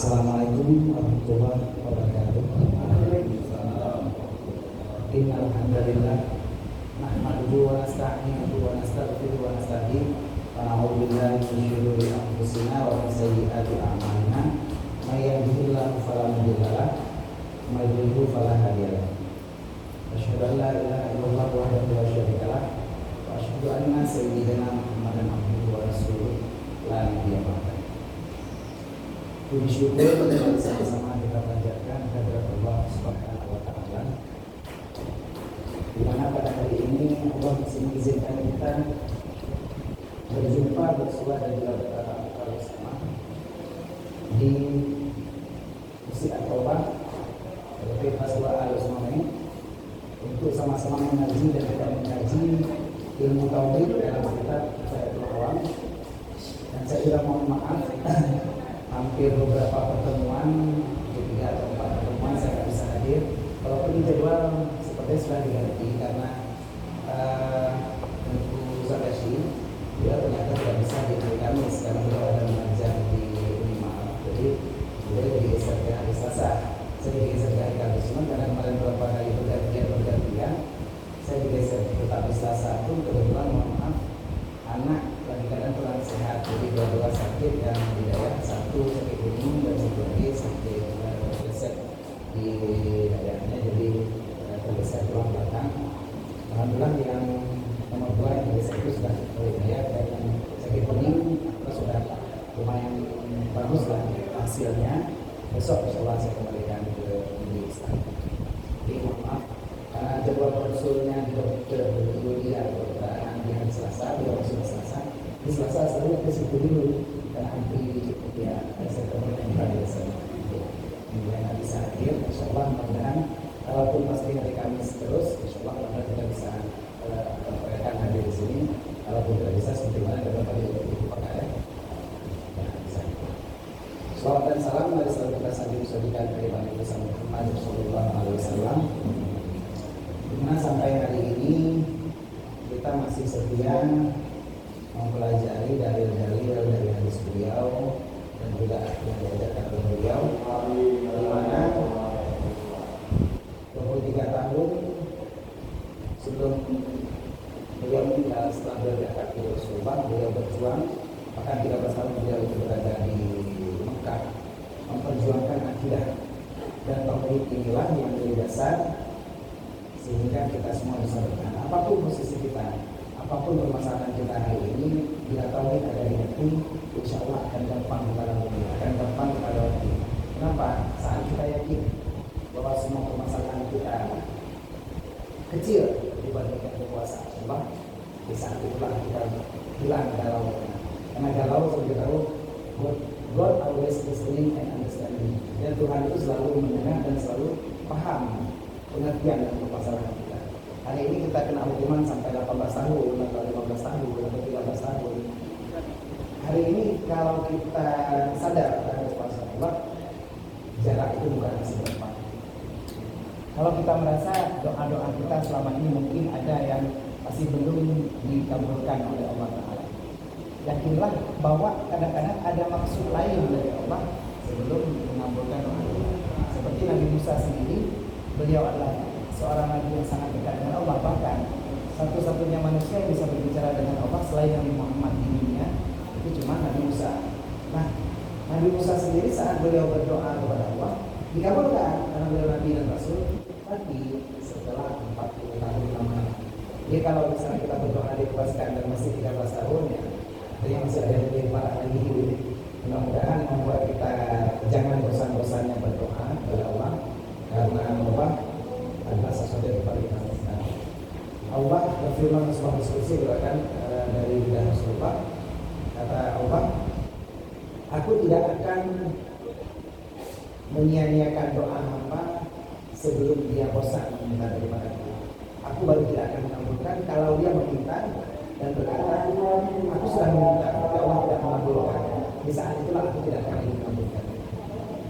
Assalamualaikum warahmatullahi wabarakatuh. Innal hamdalillah nahmaduhu wa nasta'inuhu wa nastaghfiruhu wa nasta'in wa na'udzu billahi min shururi anfusina wa min sayyiati a'malina. May yahdihillahu fala mudilla lahu wa may yudlil fala hadiya lahu. Asyhadu an la ilaha illallah wahdahu la syarika lahu wa asyhadu anna sayyidina Muhammadan abduhu wa rasuluh la nabiyya ba'dahu. Puji syukur dan sama-sama kita panjatkan kehadirat Allah Subhanahu wa taala. Di mana pada hari ini Allah masih mengizinkan kita berjumpa, bersua dan juga bertatap muka bersama di Masjid At-Taubah Pasua Al-Usmani untuk sama-sama mengaji dan kita mengaji ilmu tauhid dalam kitab Fathul Awam. Dan saya sudah mohon maaf hampir beberapa pertemuan, 3 atau 4 pertemuan saya tidak bisa hadir. Walaupun jadwal sepertinya sudah diganti karena Ibu Zakashi dia ternyata tidak bisa di hari Kamis karena beliau ada mengajar di Unima. Jadi beliau digeser ke hari Selasa, saya digeser ke hari Kamis. Cuma karena kemarin beberapa kali bergantian, saya digeser tetap di Selasa pun kebetulan mohon maaf anak lagi kadang kurang sehat, jadi dua-dua sakit dan hidayah, satu sakit gunung dan satu lagi sakit tergeser di dayanya, jadi tergeser tulang belakang. Alhamdulillah yang nomor 2 yang tergeser itu sudah hidayah, dan yang sakit kuning sudah lumayan bagus lah hasilnya. Besok insyaallah saya kembalikan ke Indonesia. Jadi mohon maaf karena jadwal konsulnya dokter Yulia di hari Selasa, di hari Selasa. Di Selasa selalu ke situ dulu karena nanti ya saya kembalikan biasa. Kemudian nanti bisa hadir, insyaallah mudah-mudahan kalaupun pasti hari Kamis terus, insyaallah kita bisa mereka hadir di sini. Kalaupun tidak bisa seperti mana dapat tadi itu pakai ya. Salawat dan salam dari selalu kita sampaikan dari Nabi Muhammad sallallahu alaihi wasallam. Dimana sampai hari ini kita masih setia mempelajari dalil-dalil dari hadis beliau dan juga yang diajarkan oleh beliau, di mana 23 tahun sebelum beliau meninggal setelah beliau di Rasulullah, beliau berjuang, bahkan 13 tahun beliau itu berada di Mekah memperjuangkan akidah dan tauhid inilah yang menjadi dasar sehingga kita semua bisa bertahan. Apapun posisi kita, apapun permasalahan kita hari ini, bila tauhid ada di hati, insya Allah akan gampang kita lalui, akan gampang kita lalui. Kenapa? Saat kita yakin bahwa semua permasalahan kita kecil dibandingkan kekuasaan Allah, di saat itulah kita hilang galau. Karena galau seperti tahu, God always listening and understanding. Dan Tuhan itu selalu mendengar dan selalu paham pengertian dan permasalahan kita. Hari ini kita kena hukuman sampai 18 tahun, atau 15 tahun, atau 13 tahun. Hari ini kalau kita sadar akan kuasa Allah, jarak itu bukan seberapa. Kalau kita merasa doa-doa kita selama ini mungkin ada yang masih belum dikabulkan oleh Allah Ta'ala, yakinlah bahwa kadang-kadang ada maksud lain dari Allah sebelum mengabulkan doa kita. Seperti Nabi Musa sendiri, beliau adalah seorang nabi yang sangat dekat dengan Allah, bahkan satu-satunya manusia yang bisa berbicara dengan Allah selain Nabi Muhammad di dunia itu cuma Nabi Musa. Nah, Nabi Musa sendiri saat beliau berdoa kepada Allah dikabulkan karena beliau Nabi dan Rasul, tapi setelah 40 tahun lamanya. Jadi kalau misalnya kita berdoa dikabulkan dan masih 13 tahun ya, artinya masih ada yang lebih parah lagi hidup. Mudah-mudahan membuat kita jangan bosan-bosannya berdoa kepada Allah, karena Allah adalah sesuatu yang paling utama. Allah berfirman sebuah diskusi bahkan dari lidah Rasulullah, kata Allah, aku tidak akan menyia-nyiakan doa hamba sebelum dia bosan meminta daripada aku. Aku baru tidak akan mengabulkan kalau dia meminta dan berkata, aku sudah meminta tapi Allah tidak mengabulkan. Di saat itulah aku tidak akan mengabulkan.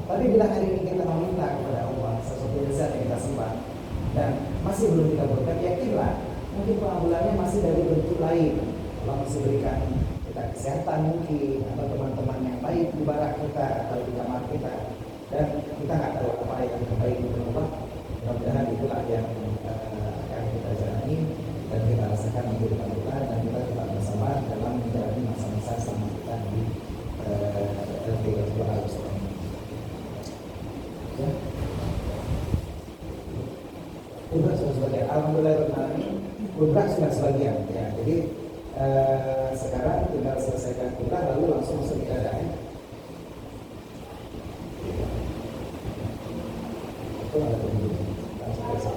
Tapi bila hari ini kita meminta kepada Allah sesuatu besar yang kita sembah dan masih belum dikabulkan, yakinlah mungkin pengabulannya masih dari bentuk lain. Allah masih berikan kita kita kesehatan mungkin, atau teman-teman yang baik di barak kita atau di kamar kita, dan kita nggak tahu apa yang terbaik untuk Allah. Mudah-mudahan itulah yang akan kita jalani dan kita rasakan di kehidupan kita, dan kita tetap bersama dalam menjalani masa-masa selama kita di Al-Fatihah Al-Ustaz. Ya. Kudrah sudah sebagian, alhamdulillah kudrah sudah sebagian ya. Jadi sekarang tinggal selesaikan kudrah lalu langsung masuk ibadah ya. Itu ada penunjuk langsung selesai.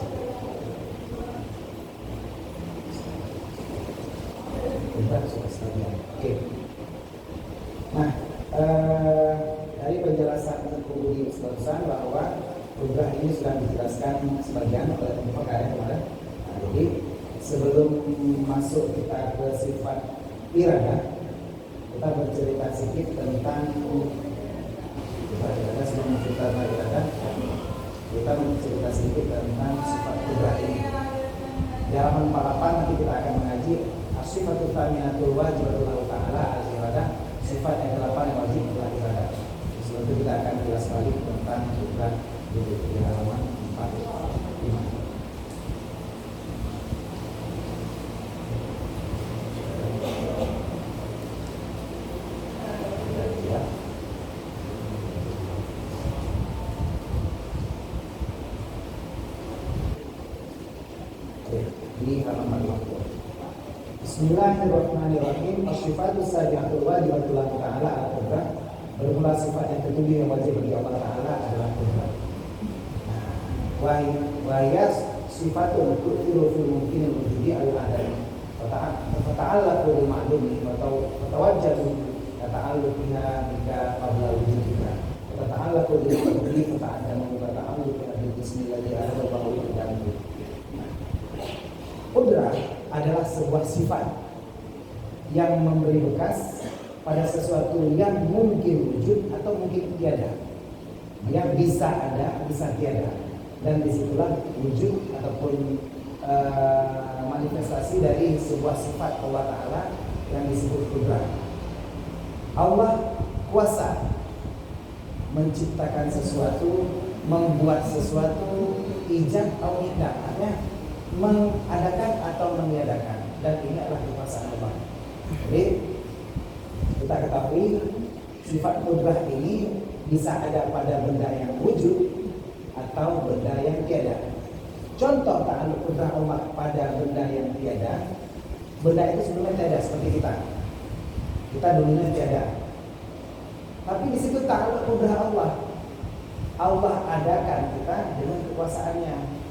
Kudrah sudah sebagian. Oke. Nah, dari penjelasan Budi barusan bahwa kudrah ini sudah dijelaskan sebagian oleh pembuka kemarin. Nah, jadi sebelum masuk kita ke sifat iradah, kita bercerita sedikit tentang sebelum kita iradah, kita bercerita sedikit tentang sifat kudrah ini. Di halaman 48 nanti kita akan mengaji as-sifatul thaminatul wajibatul ta'ala al-iradah, sifat yang ke-8 yang wajib adalah iradah. Sebelum itu kita akan jelas balik tentang kudrah di halaman 45. Di halaman 50. Bismillahirrahmanirrahim. As-sifatus sabi'atul wajibatul ta'ala al-qudrah. Bermula sifat yang ketujuh yang wajib bagi Allah Ta'ala adalah kudrah. Wahiyas sifatun tu'tiru fil mungkinil wujudi al-adami. Fata'allaqu bil ma'lumi wa tawajjadu tata'alluqiha bika qabla wujudika. Fata'allaqu bil ma'lumi fata'adamu wa ta'alluqiha bil bismillahirrahmanirrahim wa ta'alluqiha. Kudrah adalah sebuah sifat yang memberi bekas pada sesuatu yang mungkin wujud atau mungkin tiada, yang bisa ada, bisa tiada, dan disitulah wujud ataupun manifestasi dari sebuah sifat Allah Ta'ala yang disebut kudrah. Allah kuasa menciptakan sesuatu, membuat sesuatu, ijab atau tidak, artinya mengadakan atau meniadakan, dan ini adalah kekuasaan Allah. Jadi kita ketahui sifat kudrah ini bisa ada pada benda yang wujud atau benda yang tiada. Contoh ta'alluq kudrah Allah pada benda yang tiada, benda itu sebelumnya tiada seperti kita dulunya tiada, tapi di situ ta'alluq kudrah Allah adakan kita dengan kekuasaannya.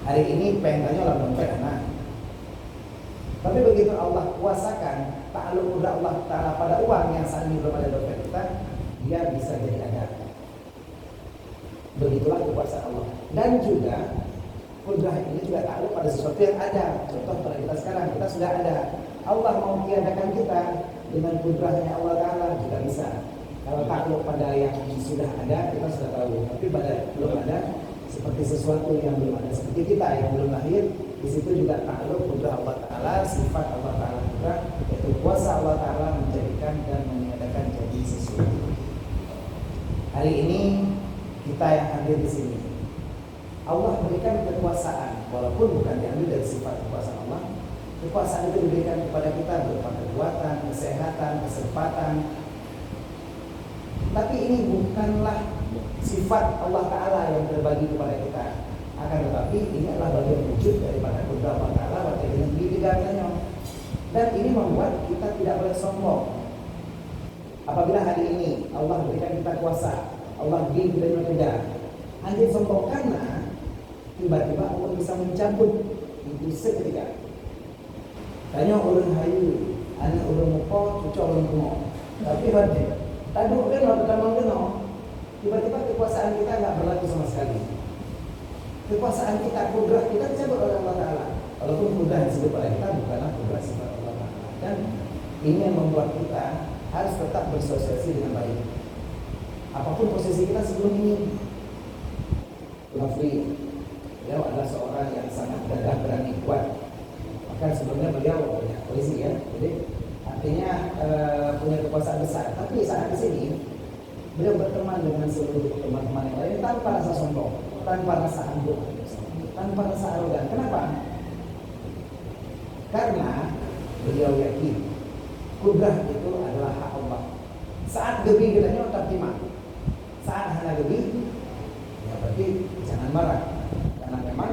Hari ini pengen tanya orang dompet anak, tapi begitu Allah kuasakan ta'alluq kudrah Allah Ta'ala pada uang yang saat ini belum ada dompet kita, dia bisa jadi ada. Begitulah kekuasaan Allah. Dan juga kudrah ini juga ta'alluq pada sesuatu yang ada. Contoh pada kita sekarang, kita sudah ada. Allah mau tiadakan kita dengan kudrahnya Allah Ta'ala juga bisa. Kalau ta'alluq pada yang sudah ada, kita sudah tahu. Tapi pada belum ada, seperti sesuatu yang belum ada, seperti kita yang belum lahir, di situ juga ta'alluq kudrah Allah Ta'ala, sifat Allah Ta'ala juga, yaitu kuasa Allah Ta'ala menjadikan dan meniadakan jadi sesuatu. Hari ini kita yang hadir di sini, Allah berikan kekuasaan, walaupun bukan diambil dari sifat kekuasaan Allah. Kekuasaan itu diberikan kepada kita berupa kekuatan, kesehatan, kesempatan. Tapi ini bukanlah sifat Allah Ta'ala yang terbagi kepada kita. Akan tetapi ini adalah bagian wujud daripada kudrah Allah Ta'ala pada diri-dirinya. Dan ini membuat kita tidak boleh sombong. Apabila hari ini Allah berikan kita kuasa, Allah beri kita tidak, anjir sombong karena tiba-tiba Allah bisa mencabut itu seketika. Tanya orang hayu, anak orang muka, cucu orang kuno. Tapi berarti tadi kena, pertama kena, tiba-tiba kekuasaan kita nggak berlaku sama sekali. Kekuasaan kita, kudrah kita dicabut oleh Allah Ta'ala. Walaupun kudrah yang disebut oleh kita bukanlah kudrah sifat Allah Ta'ala. Dan ini yang membuat kita harus tetap bersosialisasi dengan baik. Apapun posisi kita sebelum ini. Rafli, beliau adalah seorang yang sangat gagah, berani, kuat. Maka sebelumnya beliau banyak polisi ya. Jadi artinya punya kekuasaan besar. Tapi saat di sini beliau berteman dengan seluruh teman-teman yang lain tanpa rasa sombong, tanpa rasa angkuh, tanpa rasa arogan. Kenapa? Karena beliau yakin kudrah itu adalah hak Allah. Saat gebi kita nyotak timah, saat hana gebi, ya berarti jangan marah. Karena memang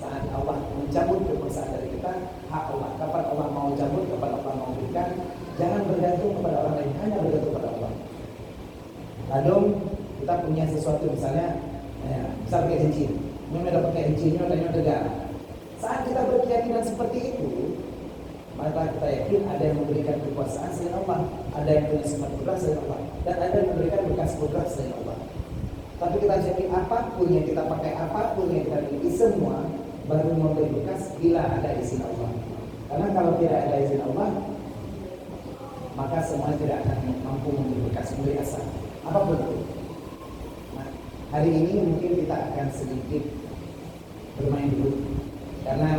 saat Allah mencabut kekuasaan dari kita, hak Allah. Kapan Allah mau cabut, kapan Allah mau berikan, jangan bergantung kepada orang lain, hanya bergantung kepada Allah. Kadang kita punya sesuatu, misalnya misal pakai cincin, ini ada pakai cincinnya, tanya negara. Saat kita berkeyakinan seperti itu, maka kita yakin ada yang memberikan kekuasaan selain Allah, ada yang punya sifat kudrat selain Allah, dan ada yang memberikan bekas kudrat selain Allah. Tapi kita yakin apapun yang kita pakai, apapun yang kita miliki, semua baru memberi bekas bila ada izin Allah. Karena kalau tidak ada izin Allah, maka semua tidak akan mampu memberi bekas, memberi asal apapun itu. Nah, hari ini mungkin kita akan sedikit bermain dulu, karena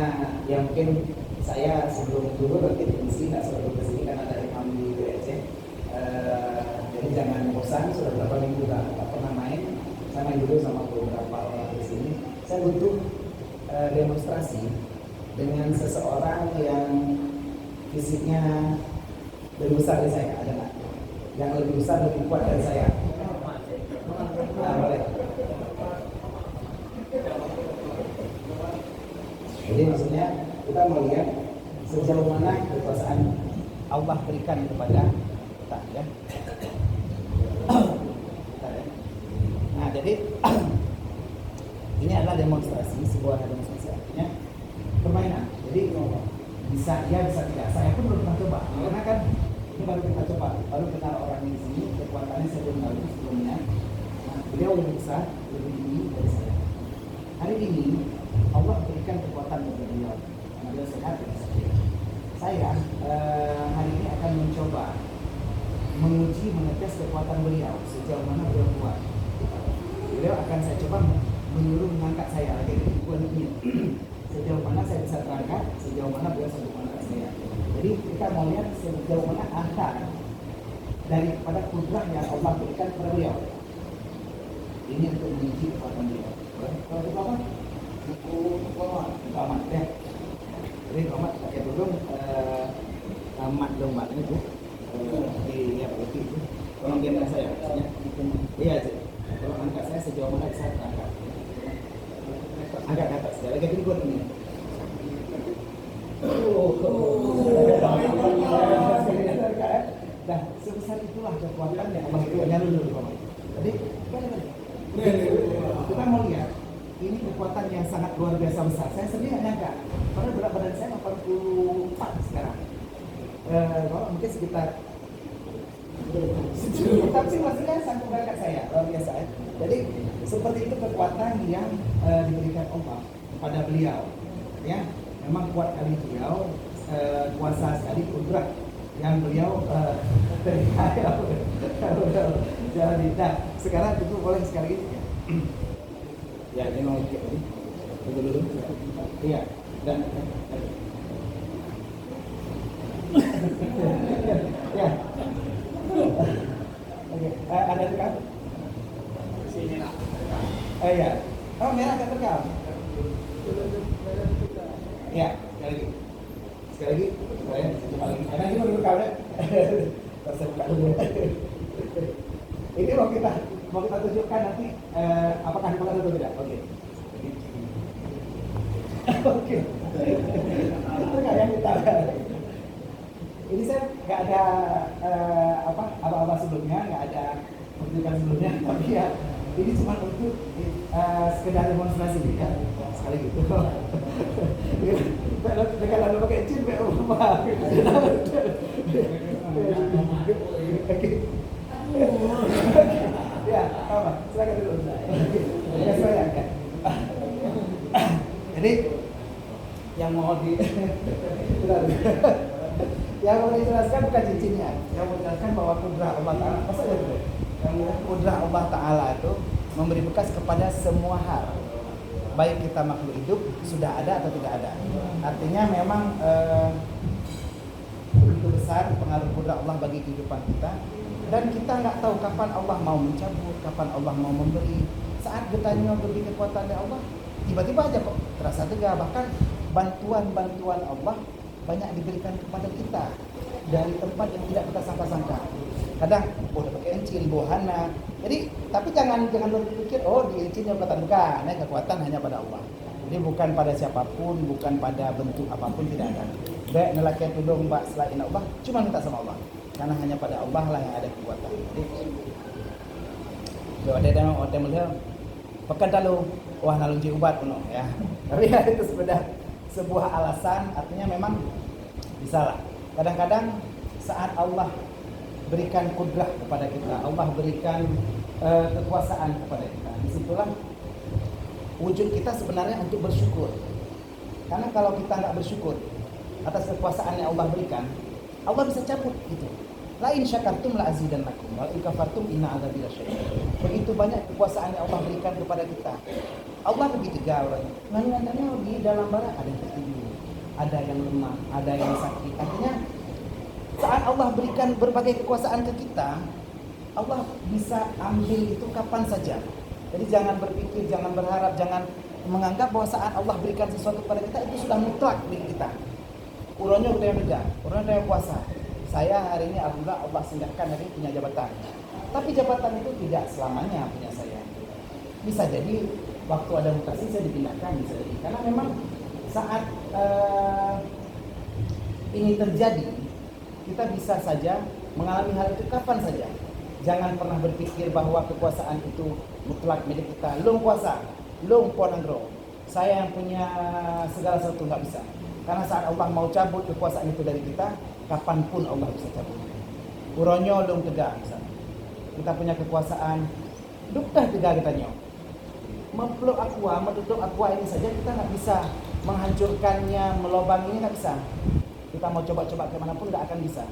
yang mungkin saya sebelum dulu nanti mesti nggak selalu kesini karena dari kami di BRC. Jadi jangan bosan, sudah berapa minggu nggak pernah main. Saya main dulu sama beberapa orang di sini. Saya butuh demonstrasi dengan seseorang yang fisiknya lebih besar dari saya, ada nggak? Yang lebih besar, lebih kuat dari saya. Nah, boleh. Jadi maksudnya kita melihat sejauh mana kekuasaan Allah berikan kepada kita, ya. Nah, jadi ini adalah demonstrasi, sebuah demonstrasi artinya permainan. Jadi bisa ya, bisa tidak. Saya pun belum pernah coba, karena kan ini baru kita coba, baru kenal orang di sini, kekuatannya saya belum tahu sebelumnya. Nah, beliau lebih besar, lebih tinggi dari saya. Hari ini Allah berikan kekuatan kepada beliau. Beliau sehat dan sakit. Saya hari ini akan mencoba menguji, mengetes kekuatan beliau sejauh mana beliau kuat. Beliau akan saya coba menyuruh mengangkat saya lagi dari kualitasnya. Sejauh mana saya bisa terangkat, sejauh mana beliau sanggup mengangkat saya. Jadi kita mau lihat sejauh mana akar daripada kudrah yang Allah berikan kepada beliau. Ini untuk menguji kekuatan beliau. Kalau itu apa? Amat ya. Jadi amat pakai tudung amat domba ini tuh di ya putih itu. Tolong gendong saya, maksudnya. Iya sih. Tolong angkat saya sejauh mana bisa angkat. Angkat ke atas. Lagi ini buat ini. Dah sebesar itulah kekuatan yang Allah itu hanya dulu. Jadi kita mau lihat. Ini kekuatan yang sangat luar biasa besar. Saya sendiri nggak nyangka. Padahal berat badan saya 84 sekarang. Kalau mungkin sekitar tapi maksudnya sanggup berangkat saya luar biasa. Jadi seperti itu kekuatan yang diberikan Allah kepada beliau. Ya, memang kuat kali beliau, kuasa sekali kudrat yang beliau jalan tidak. Sekarang itu boleh sekali ya. Ya, ini mau cek ini. Tunggu dulu. Iya, dan ya. Oke, ada tekan? Sini nak. Iya. Oh, merah tak tekan. Ya, sekali lagi. Sekali lagi. Saya coba lagi. Karena ini baru kau deh. Saya buka dulu. Ini mau kita tunjukkan nanti apakah dimakan atau tidak. Oke. Oke. Itu nggak yang kita. Ini saya nggak ada apa-apa sebelumnya, nggak ada pertunjukan sebelumnya, tapi ya ini cuma untuk sekedar demonstrasi ya, sekali gitu. Dengan lalu pakai cin, apa? Ya, apa? Silakan dulu. Ya, saya angkat. Jadi yang mau yang mau dijelaskan bukan cincinnya, yang mau dijelaskan bahwa kudrah Allah Ta'ala, apa saja itu? Yang kudrah Allah Ta'ala itu memberi bekas kepada semua hal, baik kita makhluk hidup sudah ada atau tidak ada. Artinya memang begitu besar pengaruh kudrat Allah bagi kehidupan kita. Dan kita nggak tahu kapan Allah mau mencabut, kapan Allah mau memberi. Saat getahnya beri kekuatan dari Allah, tiba-tiba aja kok terasa tegak. Bahkan bantuan-bantuan Allah banyak diberikan kepada kita dari tempat yang tidak kita sangka-sangka. Kadang udah pakai encin, bohana. Jadi, tapi jangan berpikir di encinnya kekuatan, bukan. Kekuatan hanya pada Allah. Jadi bukan pada siapapun, bukan pada bentuk apapun, tidak ada. Baik nelaki tudung mbak selain Allah, cuma minta sama Allah. Karena hanya pada Allah lah yang ada kekuatan. Jadi, ada melihat pekan lalu, wah nalung ji ubat penuh ya. Tapi ya, itu sebuah alasan, artinya memang bisa lah. Kadang-kadang saat Allah berikan kudrah kepada kita, Allah berikan kekuasaan kepada kita, disitulah wujud kita sebenarnya untuk bersyukur. Karena kalau kita nggak bersyukur atas kekuasaan yang Allah berikan, Allah bisa cabut gitu. La in syakartum la azidannakum wa in kafartum inna adzabi lasyadid. Begitu banyak kekuasaan yang Allah berikan kepada kita. Allah begitu gaul. Ngandanya di dalam barang ada yang tertidur, ada yang lemah, ada yang sakit. Artinya saat Allah berikan berbagai kekuasaan ke kita, Allah bisa ambil itu kapan saja. Jadi jangan berpikir, jangan berharap, jangan menganggap bahwa saat Allah berikan sesuatu kepada kita itu sudah mutlak milik kita. Uronnya udah yang beda, uronnya yang kuasa. Saya hari ini alhamdulillah Allah sindahkan hari ini punya jabatan. Tapi jabatan itu tidak selamanya punya saya. Bisa jadi waktu ada mutasi saya dipindahkan, bisa jadi. Karena memang saat ini terjadi, kita bisa saja mengalami hal itu kapan saja. Jangan pernah berpikir bahwa kekuasaan itu mutlak milik kita. Lung kuasa, lung ponandro. Saya yang punya segala sesuatu, nggak bisa. Karena saat Allah mau cabut kekuasaan itu dari kita, kapanpun Allah bisa cabut. Uronyo lung tegak misalnya. Kita punya kekuasaan, duktah tegak kitanya. Mempeluk aqua, menutup aqua ini saja kita nggak bisa menghancurkannya, melobanginya nggak bisa. Kita mau coba-coba kemanapun nggak akan bisa.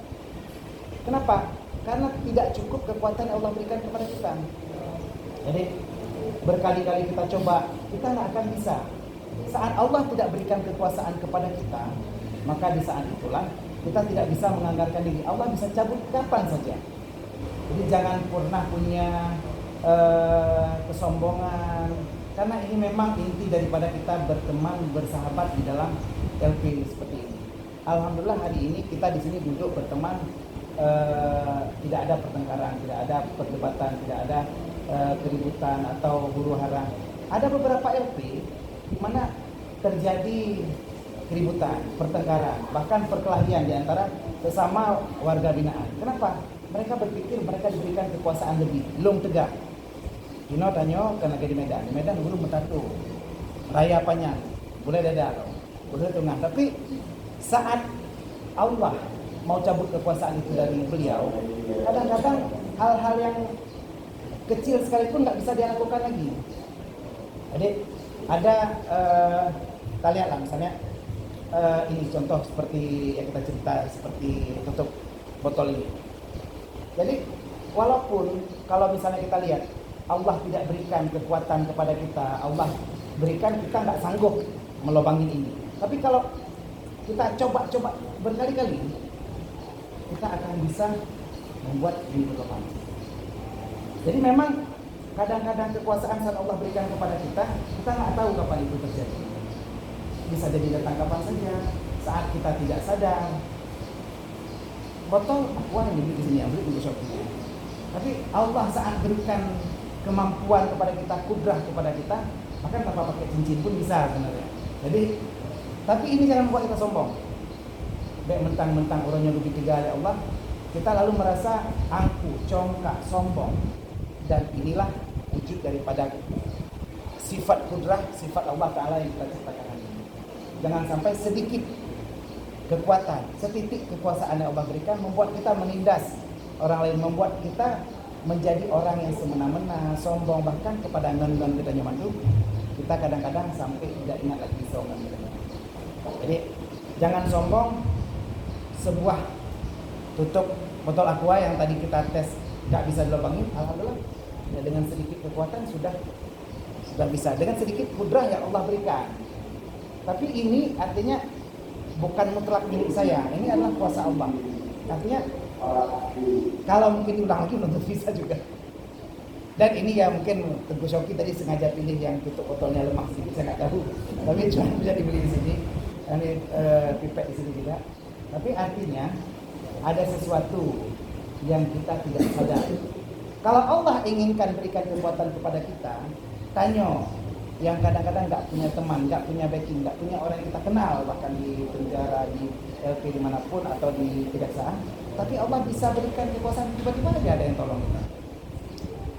Kenapa? Karena tidak cukup kekuatan yang Allah berikan kepada kita. Jadi berkali-kali kita coba, kita nggak akan bisa. Saat Allah tidak berikan kekuasaan kepada kita, maka di saat itulah kita tidak bisa menganggarkan diri. Allah bisa cabut kapan saja. Jadi jangan pernah punya kesombongan. Karena ini memang inti daripada kita berteman, bersahabat di dalam LP seperti ini. Alhamdulillah hari ini kita di sini duduk berteman, tidak ada pertengkaran, tidak ada perdebatan, tidak ada keributan atau huru-hara. Ada beberapa LP di mana terjadi keributan, pertengkaran, bahkan perkelahian di antara sesama warga binaan. Kenapa? Mereka berpikir mereka diberikan kekuasaan lebih, belum tegak. Dino tanyo karena di Medan belum metatu, raya panjang, boleh dada, boleh tengah. Tapi saat Allah mau cabut kekuasaan itu dari beliau, kadang-kadang hal-hal yang kecil sekalipun nggak bisa dia lakukan lagi. Jadi ada kita lihatlah misalnya ini contoh seperti yang kita cerita, seperti tutup botol ini. Jadi walaupun kalau misalnya kita lihat Allah tidak berikan kekuatan kepada kita, Allah berikan kita nggak sanggup melobangin ini. Tapi kalau kita coba-coba berkali-kali, kita akan bisa membuat ini berlubang. Jadi memang kadang-kadang kekuasaan saat Allah berikan kepada kita nggak tahu kapan itu terjadi. Bisa jadi datang kapan saja, saat kita tidak sadar. Botol aqua yang dibeli di sini, ambil di Shopee. Tapi Allah saat berikan kemampuan kepada kita, kudrah kepada kita, maka tanpa pakai cincin pun bisa sebenarnya. Jadi, tapi ini jangan membuat kita sombong. Baik mentang-mentang orangnya lebih tiga oleh Allah, kita lalu merasa angkuh, congkak, sombong. Dan inilah wujud daripada sifat kudrah, sifat Allah Ta'ala yang kita ciptakan hari ini. Jangan sampai sedikit kekuatan, setitik kekuasaan yang Allah berikan membuat kita menindas orang lain, membuat kita menjadi orang yang semena-mena, sombong, bahkan kepada non-non kita nyaman itu kita kadang-kadang sampai tidak ingat lagi sombong kita. Jadi jangan sombong. Sebuah tutup botol aqua yang tadi kita tes nggak bisa dilubangin, alhamdulillah ya, dengan sedikit kekuatan sudah bisa, dengan sedikit kudrah yang Allah berikan. Tapi ini artinya bukan mutlak milik saya, ini adalah kuasa Allah. Artinya kalau mungkin diulang lagi belum tentu bisa juga. Dan ini ya mungkin Teguh Syauqi tadi sengaja pilih yang tutup botolnya lemah sedikit, saya nggak tahu. Tapi cuma bisa dibeli di sini. Ini pipet di sini juga. Tapi artinya ada sesuatu yang kita tidak sadari. Kalau Allah inginkan berikan kekuatan kepada kita, tanya yang kadang-kadang nggak punya teman, nggak punya backing, nggak punya orang yang kita kenal, bahkan di penjara, di LP dimanapun atau di kejaksaan, tapi Allah bisa berikan kekuasaan, tiba-tiba aja ada yang tolong kita.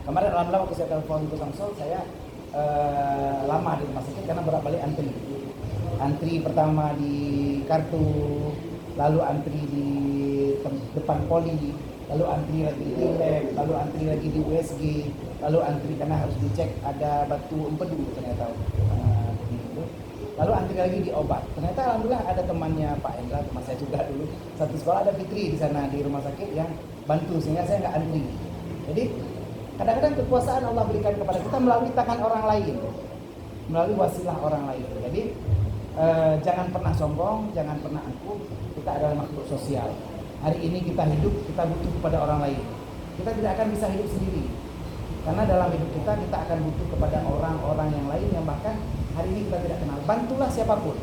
Kemarin alhamdulillah waktu saya telepon ke Samsul, saya lama di rumah sakit karena bolak-balik antri pertama di kartu, lalu antri di depan poli, lalu antri lagi di lab, lalu antri lagi di USG, lalu antri karena harus dicek ada batu empedu ternyata, lalu antri lagi di obat. Ternyata alhamdulillah ada temannya Pak Endra, teman saya juga dulu satu sekolah, ada Fitri di sana di rumah sakit yang bantu sehingga saya nggak antri. Jadi kadang-kadang kekuasaan Allah berikan kepada kita melalui tangan orang lain, melalui wasilah orang lain. Jadi jangan pernah sombong, jangan pernah angkuh. Kita adalah makhluk sosial. Hari ini kita hidup, kita butuh kepada orang lain. Kita tidak akan bisa hidup sendiri. Karena dalam hidup kita akan butuh kepada orang-orang yang lain yang bahkan hari ini kita tidak kenal. Bantulah siapapun.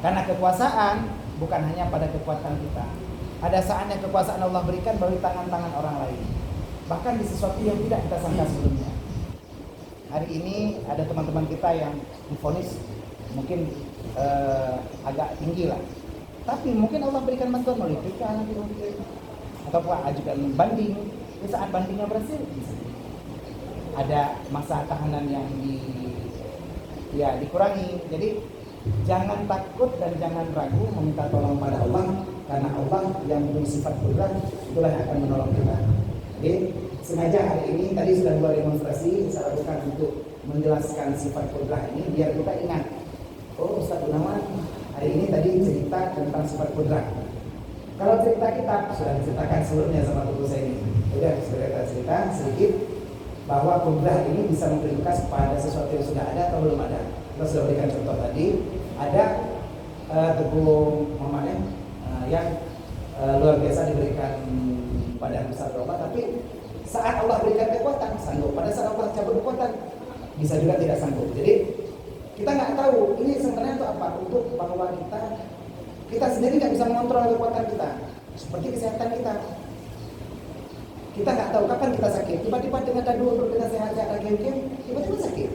Karena kekuasaan bukan hanya pada kekuatan kita. Ada saatnya kekuasaan Allah berikan melalui tangan-tangan orang lain. Bahkan di sesuatu yang tidak kita sangka sebelumnya. Hari ini ada teman-teman kita yang divonis mungkin agak tinggi lah. Tapi mungkin Allah berikan bantuan melalui PK atau ajukan banding. Di saat bandingnya berhasil, bisa. Ada masa tahanan yang dikurangi. Jadi jangan takut dan jangan ragu meminta tolong pada Allah, karena Allah yang mempunyai sifat kudrat itulah yang akan menolong kita. Jadi sengaja hari ini tadi sudah dua demonstrasi saya lakukan untuk menjelaskan sifat kudrat ini biar kita ingat. Oh, Ustaz Gunawan hari ini tadi cerita tentang sifat kudrat. Kalau cerita kita sudah diceritakan sebelumnya sama tubuh saya ini. Sudah cerita sedikit bahwa kudrat ini bisa memberi bekas pada sesuatu yang sudah ada atau belum ada. Kita sudah berikan contoh tadi. Ada Teguh Muhammad yang luar biasa diberikan badan besar berubah, tapi saat Allah berikan kekuatan sanggup. Pada saat Allah cabut kekuatan bisa juga tidak sanggup. Jadi kita nggak tahu ini sebenarnya untuk apa, untuk bahwa kita sendiri nggak bisa mengontrol kekuatan kita, seperti kesehatan kita. Kita nggak tahu kapan kita sakit. Tiba-tiba dengan dulu dengan sehat-sehat game-game, tiba-tiba sakit.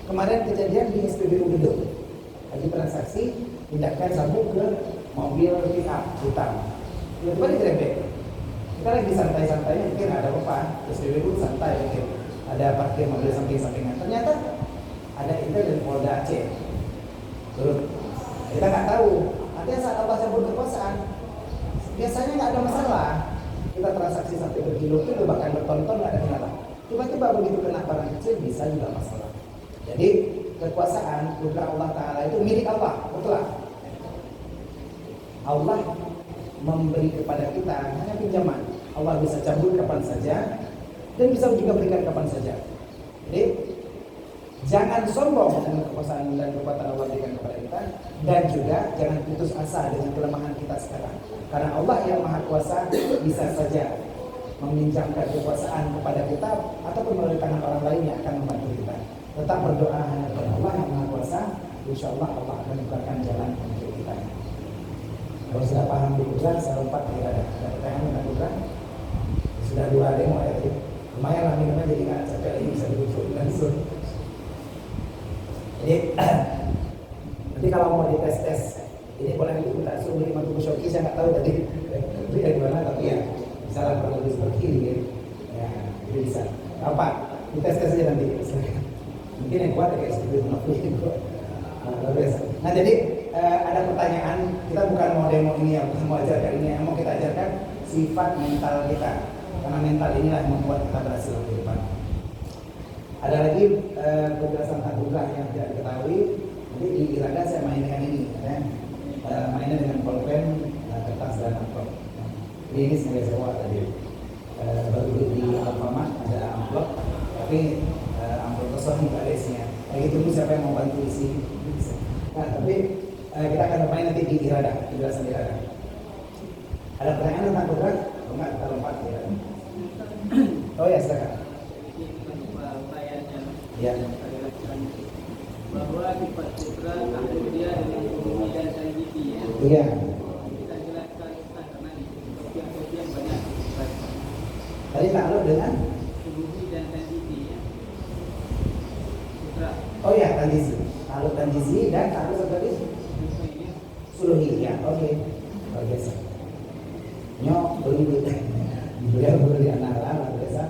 Kemarin kejadian di SPBU Gedung, lagi transaksi pindahkan sabuk ke mobil pick up hitam. Tiba-tiba digerebek. Kita lagi santai-santai, mungkin ada apa? SPBU santai mungkin. Ada parkir mobil samping-sampingan. Ternyata ada intel dari Polda Aceh. Turun. Kita nggak tahu. Artinya saat Allah cabut kekuasaan, biasanya nggak ada masalah. Kita transaksi sampai berkilo-kilo bahkan bertonton nggak ada kendala. Tiba-tiba begitu kena barang kecil bisa juga masalah. Jadi kekuasaan kudrat Allah Taala itu milik Allah, betul lah. Allah memberi kepada kita hanya pinjaman. Allah bisa cabut kapan saja dan bisa juga berikan kapan saja. Jadi jangan sombong dengan kekuasaan dan kekuatan Allah berikan kepada kita, dan juga jangan putus asa dengan kelemahan kita sekarang. Karena Allah yang Maha Kuasa bisa saja meminjamkan kekuasaan kepada kita ataupun melalui tangan orang lain yang akan membantu kita. Tetap berdoa hanya kepada Allah yang Maha Kuasa. Insya Allah Allah akan membukakan jalan untuk kita. Kalau sudah paham di kudrat, saya lompat ada pertanyaan tentang kudrat. Sudah dua demo ya tadi. Lumayan lah minumnya jadi nggak capek lagi, bisa duduk langsung. Jadi nanti kalau mau dites ini boleh kita suruh beli Teguh Syauqi, saya nggak tahu tadi beli dari mana, tapi ya misalnya kurang lebih seperti ini ya itu bisa apa dites aja nanti. Mungkin yang kuat kayak seperti itu luar biasa. Nah jadi ada pertanyaan, kita bukan mau demo ini yang mau ajarkan ini, yang mau kita ajarkan sifat mental kita, karena mental inilah yang membuat kita berhasil di depan. Ada lagi penjelasan tabulah yang tidak diketahui. Nanti di Iraga saya main dengan ini, ya. Mainnya dengan pulpen, kertas dan amplop. Jadi ini sebagai sewa tadi. Baru di Alfamart ada amplop, tapi amplop kosong nggak ada isinya. Lagi tunggu siapa yang mau bantu isi. Nah, tapi kita akan bermain nanti di irada, penjelasan irada. Ada pertanyaan tentang kudrat? Oh, enggak, kita lompat ya. Oh ya, silakan. Ya. Bahwa sifat kudrat takluk dia dengan uluhi dan tanjizi ya. Iya. Kita jelaskan Ustaz karena di kopian banyak sifat Tadi takluk dengan uluhi dan tanjizi ya. Kudrat oh ya, tanjizi. Takluk tanjizi dan takluk tadi uluhi suluhi ya. Oke. Luar biasa. Nyok belum beliau baru di antara luar biasa.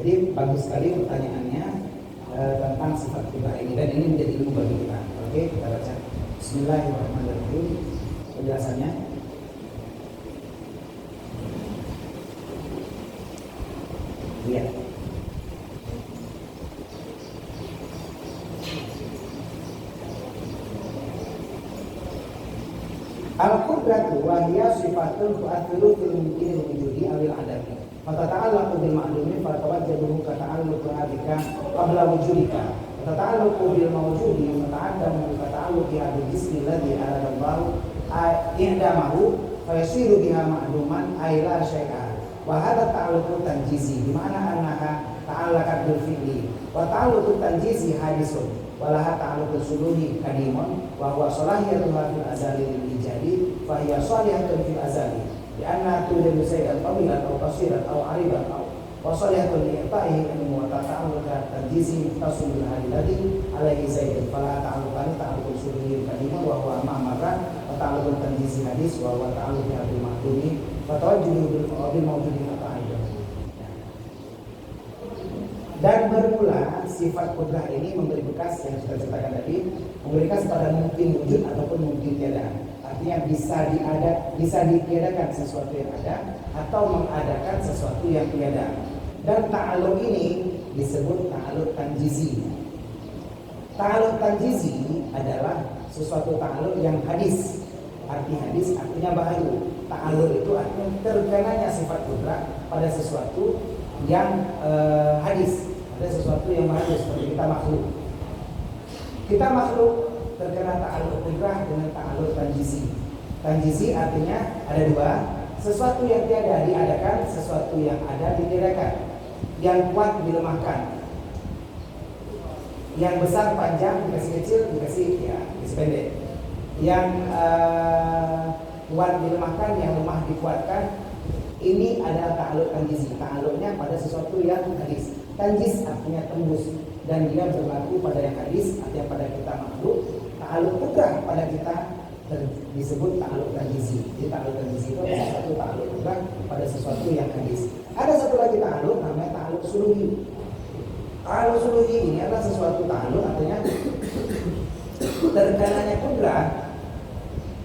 Jadi bagus sekali pertanyaannya tentang sifat kudrat ini, dan ini menjadi ilmu bagi kita. Oke, kita baca. Bismillahirrahmanirrahim. Penjelasannya. Iya. Al-qudratu wa hiya sifatun tu'athiru fil mumkini wujudi awil adami. Fatata'allaqu bil ma'lumi fatawajjaduhu kata'alluqa bika qabla wujudika. Fatata'allaqu bil mawjudi fata'addamu kata'alluqiha bil jismi alladhi arada Allah i'damahu fayasiru biha ma'luman ay la syai'a. Wa hadha ta'alluqu tanjizi bi ma'na annaha ta'allaqat bil fi'li. Wa ta'alluqu tanjizi hadisun walaha ta'alluqu suluhi kadimun wa huwa salahiyatuha fil azali lil ijadi fa hiya salihatun fil azali li'anna tujidu shay'an tawilan aw qasiran aw 'aridan aw wa salihatun li'ta'ihi ilmu wa ta'alluqa tanjizi muttasil bil hadilati alaihi zaidun fala ta'alluqani ta'alluqu suluhi kadimun wa huwa ma'amara wa ta'alluqu tanjizi hadis wa huwa ta'alluqu bil ma'lumi fa tawajjuhu bil mawjudi ta'alluq. Dan bermula sifat kudrah ini memberi bekas yang sudah ceritakan tadi, memberi bekas pada mungkin wujud ataupun mungkin tiada. Artinya bisa ditiadakan sesuatu yang ada atau mengadakan sesuatu yang tiada. Dan ta'alluq ini disebut ta'alluq tanjizi. Ta'alluq tanjizi adalah sesuatu ta'alluq yang hadis. Arti hadis artinya baharu. Ta'alluq itu artinya terkenanya sifat kudrah pada sesuatu yang hadis. Ada sesuatu yang baharu seperti kita makhluk. Kita makhluk terkena ta'alluq kudrah dengan ta'alluq tanjizi. Tanjizi artinya ada dua, sesuatu yang tiada diadakan, sesuatu yang ada ditiadakan. Yang kuat dilemahkan, yang besar panjang dikasih kecil, dikasih pendek. Yang kuat dilemahkan, yang lemah dikuatkan. Ini adalah ta'alluq tanjizi. Ta'alluqnya pada sesuatu yang hadis. Tanjiz artinya tembus, dan dia berlaku pada yang hadis, artinya pada kita makhluk. Ta'alluq kudrah pada kita disebut ta'alluq tanjizi. Jadi ta'alluq tanjizi itu adalah sesuatu ta'alluq kudrah pada sesuatu yang hadis. Ada satu lagi ta'alluq namanya ta'alluq suluhi. Ta'alluq suluhi ini adalah sesuatu ta'alluq artinya terkenanya kudrah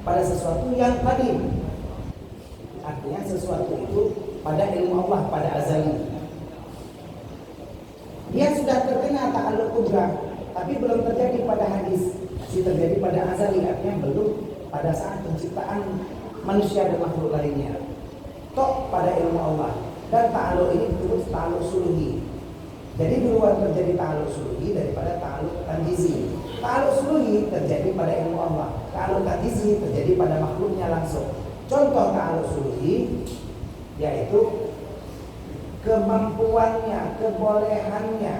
pada sesuatu yang qadim. Artinya sesuatu itu pada ilmu Allah, pada azali. Dia sudah terkena ta'alluq kudrah, tapi belum terjadi pada hadis. Masih terjadi pada azali, artinya belum pada saat penciptaan manusia dan makhluk lainnya. Tok pada ilmu Allah. Dan ta'alluq ini disebut ta'alluq suluhi. Jadi duluan terjadi ta'alluq suluhi daripada ta'alluq tanjizi. Ta'alluq suluhi terjadi pada ilmu Allah. Ta'alluq tanjizi terjadi pada makhluknya langsung. Contoh ta'alluq suluhi yaitu kemampuannya, kebolehannya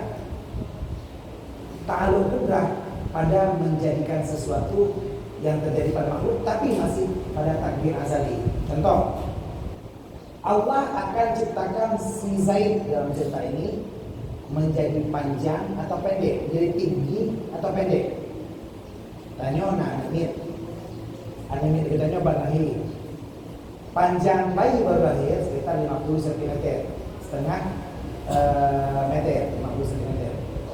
ta'alluq kudrah pada menjadikan sesuatu yang terjadi pada makhluk tapi masih pada takdir azali. Contoh, Allah akan ciptakan si Zaid dalam cerita ini menjadi panjang atau pendek, jadi tinggi atau pendek. Tanya anamit kita nyoba lahir. Panjang bayi baru lahir sekitar 50 cm, setengah meter, 50 cm.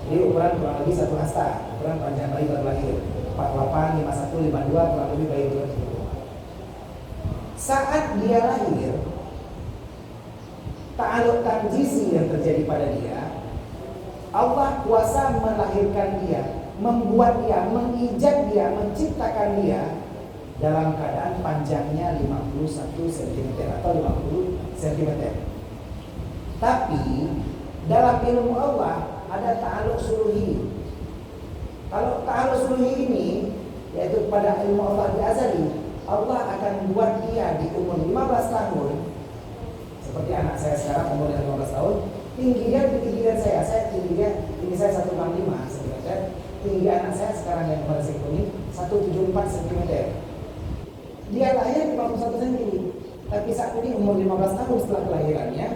Jadi ukuran kurang lebih 1 hasta, ukuran panjang bayi baru lahir. 48, 51, 52 kurang lebih bayi baru lahir. Saat dia lahir, ta'alluq tanjizi yang terjadi pada dia, Allah kuasa melahirkan dia, membuat dia, mengijad dia, menciptakan dia dalam keadaan panjangnya 51 cm atau 50 cm. Tapi dalam ilmu Allah ada ta'alluq suluhi. Kalau ta'alluq suluhi ini yaitu pada ilmu Allah di azali. Allah akan buat dia di umur 15 tahun, seperti anak saya sekarang umurnya 15 tahun, tinggi dia tinggi dari saya tinggi dia, tinggi saya 165 cm, tinggi anak saya sekarang yang pada ini 174 cm. Dia lahir 51 cm, tapi saat ini umur 15 tahun setelah kelahirannya,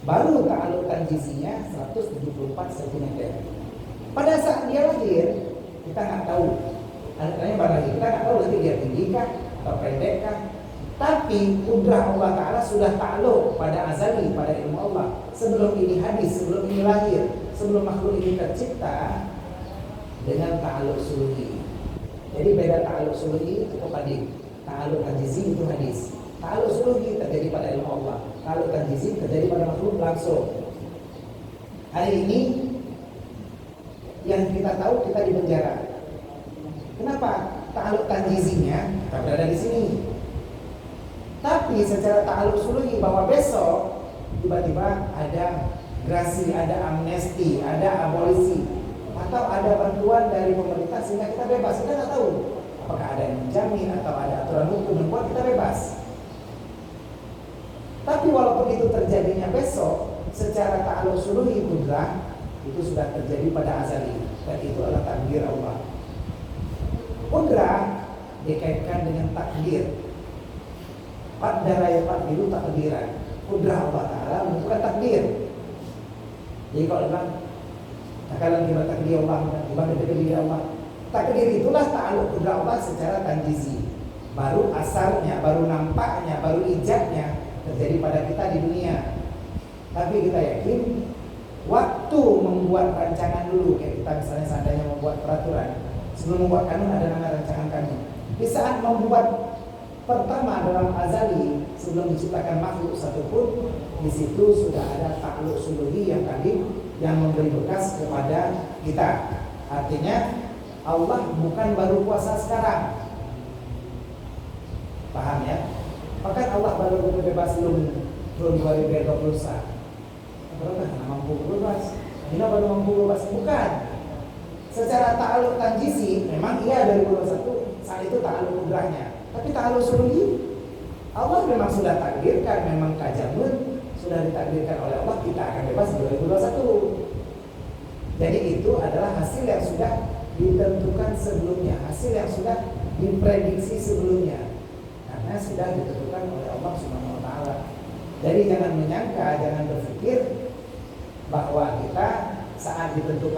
baru ta'alluq tanjizinya 174 cm. Pada saat dia lahir, kita nggak tahu anaknya mana lagi, kita nggak tahu nanti dia tinggi kah atau pendek kah. Tapi kudrah Allah Ta'ala sudah ta'alluq pada azali, pada ilmu Allah. Sebelum ini hadis, sebelum ini lahir, sebelum makhluk ini tercipta, dengan ta'alluq suluhi. Jadi beda ta'alluq suluhi itu qadim, ta'alluq tanjizi itu hadis. Ta'alluq suluhi terjadi pada ilmu Allah, ta'alluq tanjizi terjadi pada makhluk langsung. Hari ini yang kita tahu, kita di penjara. Kenapa? Ta'alluq tanjizinya kita berada di sini. Tapi secara ta'alluq suluhi bahwa besok tiba-tiba ada grasi, ada amnesti, ada abolisi, atau ada bantuan dari pemerintah sehingga kita bebas. Kita nggak tahu apakah ada yang menjamin atau ada aturan hukum yang membuat kita bebas. Tapi walaupun itu terjadinya besok, secara ta'alluq suluhi kudrah itu sudah terjadi pada azali, dan itu adalah takdir Allah. Kudrah dikaitkan dengan takdir. Qaddara yaqdiru takdiran. Kudrah Allah Ta'ala menentukan takdir. Jadi kalau bilang takalan kita takdir Allah, ibadah takdir Allah. Takdir itulah ta'alluq kudrah Allah secara tanjizi. Baru asarnya, baru nampaknya, baru ijabnya terjadi pada kita di dunia. Tapi kita yakin waktu membuat rancangan dulu, kayak kita misalnya seandainya membuat peraturan, sebelum membuat kanun ada nama rancangan kanun. Di saat membuat pertama dalam azali, sebelum diciptakan makhluk satupun, di situ sudah ada ta'alluq suluhi yang tadi yang memberi bekas kepada kita. Artinya Allah bukan baru kuasa sekarang. Paham ya? Bahkan Allah baru bebas belum 2021. Berapa? Mampu bebas. Kita baru mampu bebas, bukan. Secara ta'alluq tanjizi memang iya 2021 saat itu ta'alluq kudrahnya. Tapi ta'alluq suluhi Allah memang sudah takdirkan, memang kajamun sudah ditakdirkan oleh Allah kita akan bebas 2021. Jadi itu adalah hasil yang sudah ditentukan sebelumnya, hasil yang sudah diprediksi sebelumnya, karena sudah ditentukan oleh Allah Subhanahu wa Ta'ala. Jadi jangan menyangka, jangan berpikir bahwa kita saat ditentukan